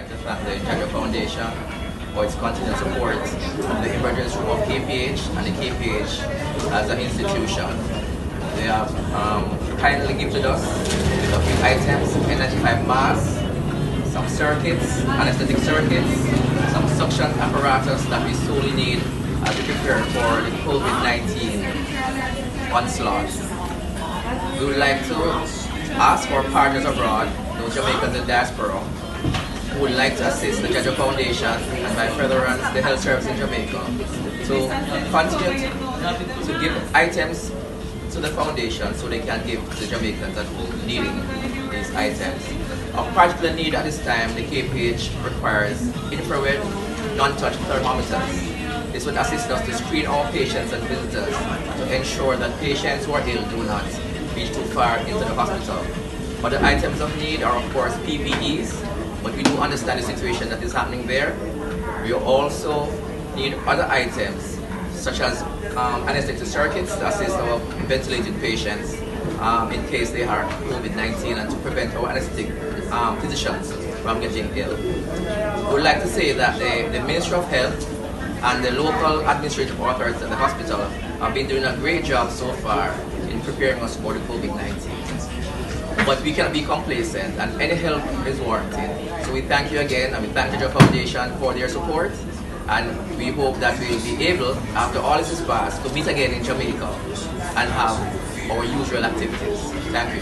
like to thank the Jaja Foundation for its continued support of the emergency room of KPH and the KPH as an institution. They have kindly gifted us with a few items, N95 masks, some circuits, anesthetic circuits, some suction apparatus that we solely need as we prepare for the COVID-19 onslaught. We would like to ask our partners abroad, those Jamaicans in diaspora, who would like to assist the Jaja Foundation and by furtherance the health service in Jamaica to continue to give items to the foundation so they can give to the Jamaicans that are needing these items. Of particular need at this time, the KPH requires infrared non-touch thermometers. This would assist us to screen our patients and visitors to ensure that patients who are ill do not reach too far into the hospital. Other items of need are of course PPEs, but we do understand the situation that is happening there. We also need other items such as anesthetic circuits to assist our ventilated patients in case they are COVID-19 and to prevent our anesthetic physicians from getting ill. We would like to say that the Ministry of Health and the local administrative authorities at the hospital have been doing a great job so far in preparing us for the COVID-19. But we cannot be complacent and any help is warranted. So we thank you again and we thank the Jaja Foundation for their support, and we hope that we will be able, after all this is passed, to meet again in Jamaica and have our usual activities. Thank you.